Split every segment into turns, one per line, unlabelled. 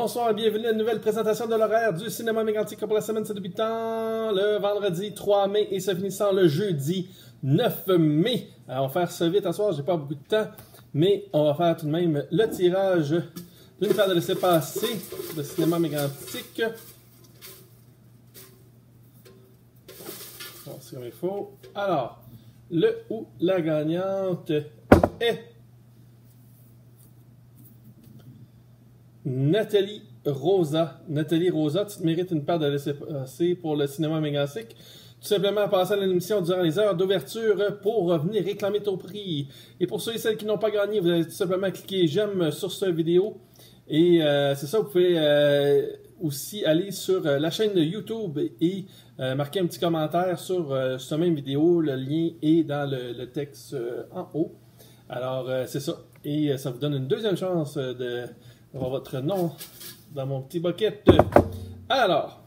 bonsoir et bienvenue à une nouvelle présentation de l'horaire du cinéma mégantique pour la semaine se débutant le vendredi 3 mai et se finissant le jeudi 9 mai. Alors, on va faire ça vite à soir, j'ai pas beaucoup de temps, mais on va faire tout de même le tirage d'une paire de laissez-passer de cinéma mégantique. On va voir comme il faut. Alors, le ou la gagnante est Nathalie Rosa. Nathalie Rosa, tu te mérites une paire de laissez-passer pour le cinéma mégantique. Tout simplement passer à l'émission durant les heures d'ouverture pour venir réclamer ton prix. Et pour ceux et celles qui n'ont pas gagné, vous allez tout simplement cliquer j'aime sur cette vidéo. Et c'est ça, vous pouvez aussi aller sur la chaîne de YouTube et marquer un petit commentaire sur cette même vidéo. Le lien est dans le texte en haut. Alors, c'est ça. Et ça vous donne une deuxième chance de avoir votre nom dans mon petit bucket. Alors,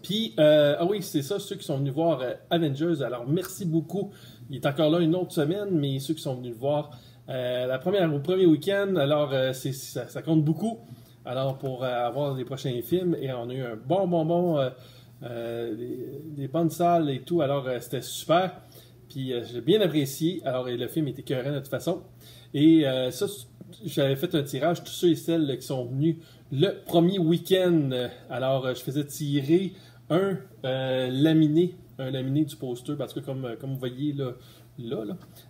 puis, ah oui, c'est ça, ceux qui sont venus voir Avengers. Alors, merci beaucoup. Il est encore là une autre semaine, mais ceux qui sont venus le voir au premier week-end, alors ça compte beaucoup. Alors, pour avoir les prochains films, et on a eu un des bonnes salles et tout, alors c'était super. Puis, j'ai bien apprécié. Alors, et le film était écœurant de toute façon. Et ça, j'avais fait un tirage, tous ceux et celles qui sont venus le premier week-end. Alors, je faisais tirer un laminé du poster, parce que comme vous voyez là.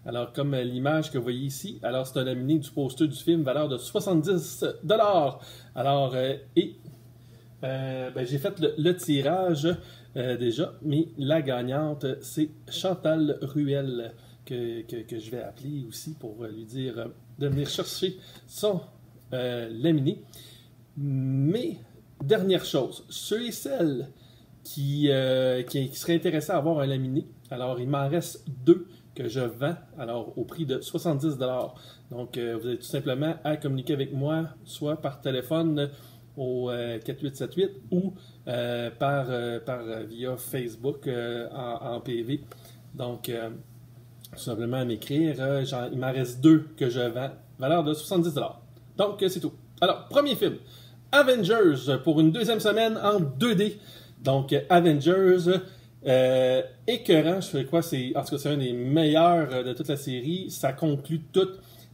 Alors, comme l'image que vous voyez ici, alors c'est un laminé du poster du film, valeur de 70 $. Alors, j'ai fait le tirage déjà, mais la gagnante, c'est Chantal Ruel, que je vais appeler aussi pour lui dire de venir chercher son laminé. Mais, dernière chose, ceux et celles qui seraient intéressés à avoir un laminé, alors il m'en reste 2 que je vends alors au prix de 70 $. Donc, vous avez tout simplement à communiquer avec moi, soit par téléphone au 4878 ou via Facebook en PV. Donc, tout simplement à m'écrire. Il m'en reste 2 que je vends, valeur de 70 $. Donc, c'est tout. Alors, premier film, Avengers, pour une deuxième semaine en 2D. Donc, Avengers, écœurant, je fais quoi? En tout cas, c'est un des meilleurs de toute la série. Ça conclut tout.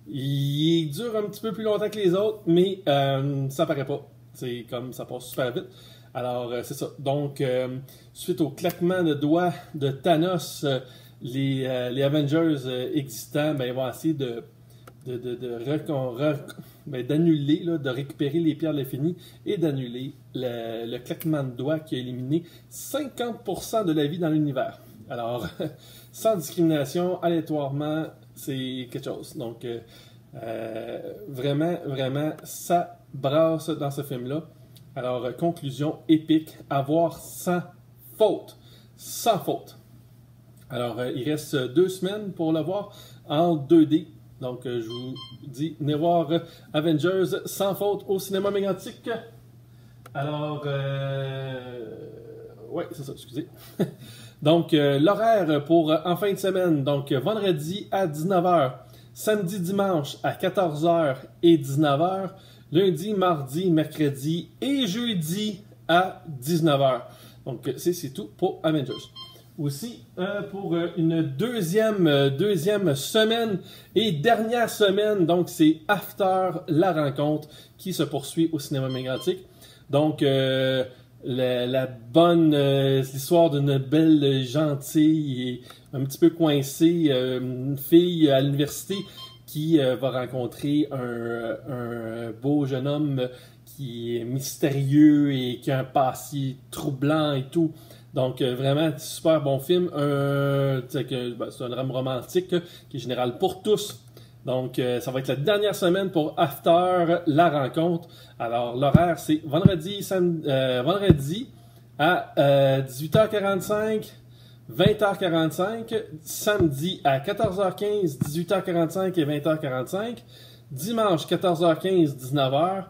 Il dure un petit peu plus longtemps que les autres, mais ça paraît pas. C'est comme ça passe super vite. Alors, c'est ça. Donc, suite au claquement de doigts de Thanos, les Avengers existants, ils vont essayer d'annuler, de récupérer les pierres de l'infini et d'annuler le claquement de doigts qui a éliminé 50% de la vie dans l'univers. Alors, sans discrimination, aléatoirement, c'est quelque chose. Donc, vraiment, vraiment, ça brasse dans ce film-là. Alors, conclusion épique, à voir sans faute. Sans faute. Alors, il reste 2 semaines pour le voir en 2D. Donc, je vous dis, venez voir Avengers sans faute au cinéma mégantique. Alors, ouais, c'est ça, excusez. Donc, l'horaire pour en fin de semaine, donc vendredi à 19h, samedi, dimanche à 14h et 19h, lundi, mardi, mercredi et jeudi à 19h. Donc, c'est tout pour Avengers. Aussi, pour une deuxième semaine et dernière semaine, donc c'est After la rencontre qui se poursuit au cinéma mégantique. Donc, l'histoire d'une belle gentille et un petit peu coincée, une fille à l'université qui va rencontrer un beau jeune homme qui est mystérieux et qui a un passé troublant et tout. Donc, vraiment, super bon film. C'est un drame romantique qui est général pour tous. Donc, ça va être la dernière semaine pour After la rencontre. Alors, l'horaire, c'est vendredi à 18h45, 20h45, samedi à 14h15, 18h45 et 20h45, dimanche 14h15, 19h,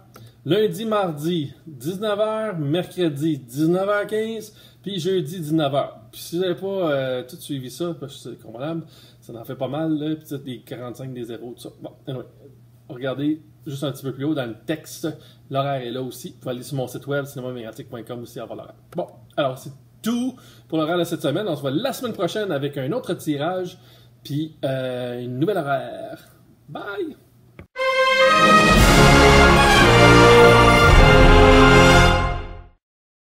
lundi, mardi 19h, mercredi 19h15, puis jeudi 19h. Puis si vous n'avez pas tout suivi ça, parce que c'est comprenable, ça en fait pas mal, là, puis des 45, des 0, tout ça. Bon, anyway. regardez juste un petit peu plus haut dans le texte. L'horaire est là aussi. Vous pouvez aller sur mon site web, cinémamégantic.com aussi, avoir l'horaire. Bon, alors c'est tout pour l'horaire de cette semaine. On se voit la semaine prochaine avec un autre tirage, puis une nouvelle horaire. Bye!